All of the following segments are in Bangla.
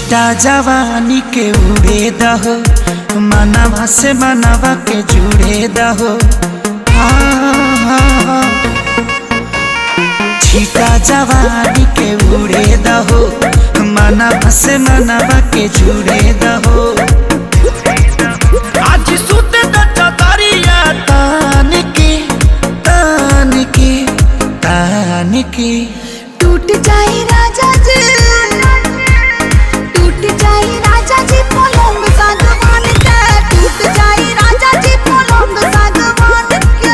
छीटा जवानी के उड़े दहो, मनवा से मनवा के जुड़े दहो। छीटा जवानी के उड़े दहो, मनवा से मनवा के जुड़े दहो। आज सुते दरिया तान के तान के तान के टूट जाए राजा जी, टूट जाए राजा जी पलंग सागवान के, टूट जाए राजा जी पलंग सागवान के।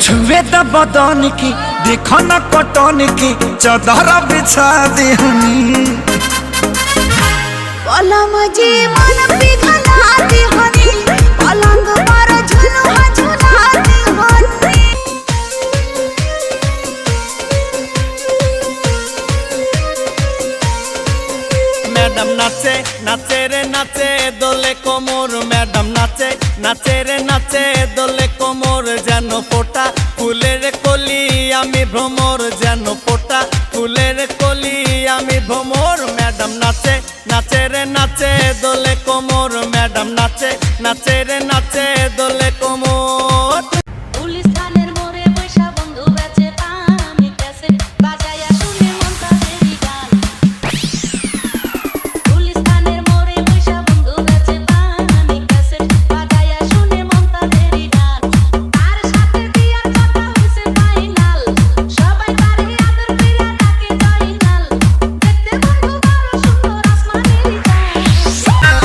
छुए द बदन की देखो न कटन की, चादर बिछा देहनी। पलंग जी मन पिघला देहनी, पलंग पर झुलुआ झुला देहनी। मैडम नाचे नाचे रे नाचे दोले कोमर, मैडम नाचे नाचे रे नाचे दोले कोमर। যেন ফোটা ফুলের কলি আমি ভ্রমর, যেন ফোটা ফুলের কলি আমি ভ্রমর। ম্যাডাম নাচে নাচে রে নাচে দোলে কোমর, ম্যাডাম নাচে নাচে রে নাচে দোলে কোমর। পুলিশ থানের মোড়ে বৈশা বন্ধু বেচে পান, আমি ক্যাসেট বাজায়া শুনে মন তাদেরই গান। পুলিশ থানের মোড়ে বৈশা বন্ধু বেচে পান, আমি ক্যাসেট বাজায়া শুনে মন তাদেরই গান। তার সাথে দিয়ার কথা হইছে ফাইনাল, সবাই তারে আদর কইরা ডাকে জয়নাল। দেখতে বন্ধু বড় সুন্দর আসমানেরই চাঁদ।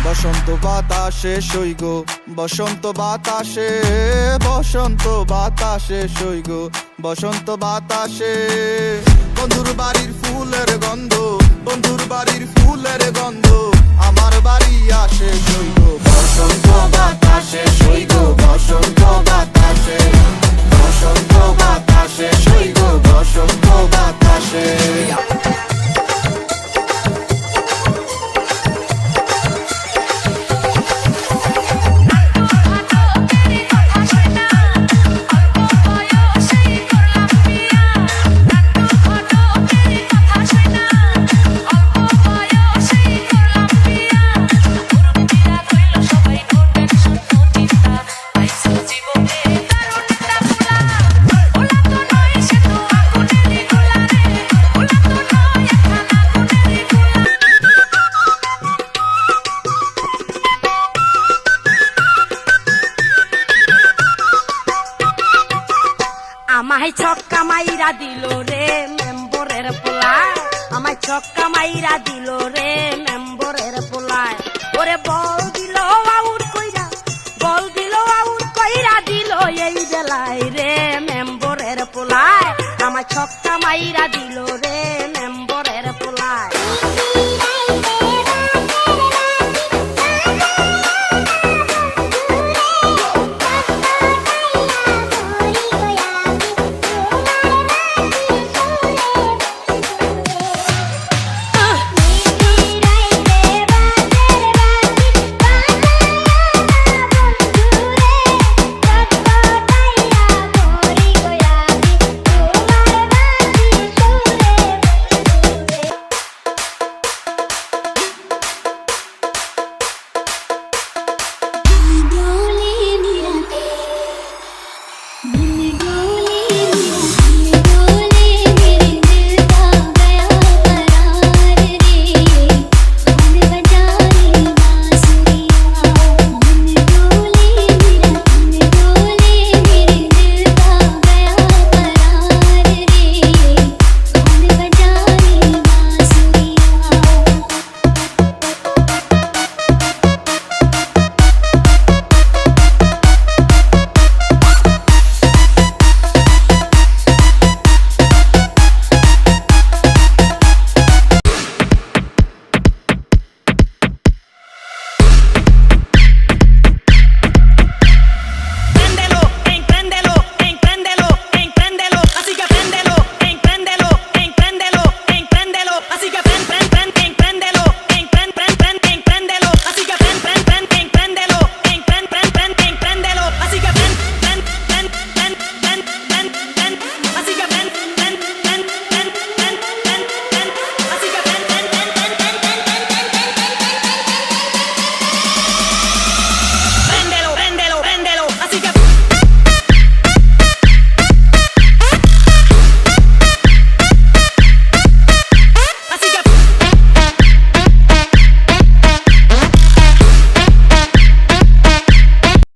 বসন্ত বাতাসে সইগ, বসন্ত বাতাসে, বসন্ত বাতাসে সইগ, বসন্ত বাতাসে। বন্ধুর বাড়ির ফুলের গন্ধ, বন্ধুর বাড়ির ফুলের গন্ধ আমার বাড়ি আসে সইগ। বসন্ত বাতাসে সইগ, বসন্ত বাতাসে, বসন্ত বাতাসে সইগ, বসন্ত বাতাসে। আমায় ছক্কা মাইরা দিল রে মেম্বরের পোলায়, আমায় ছক্কা মাইরা দিল রে মেম্বরের পোলায়। ওরে বল দিল আউট কইরা, বল দিল আউট কইরা দিল এই বেলায় রে মেম্বরের পোলায়, আমায় ছক্কা মাইরা দিল রে।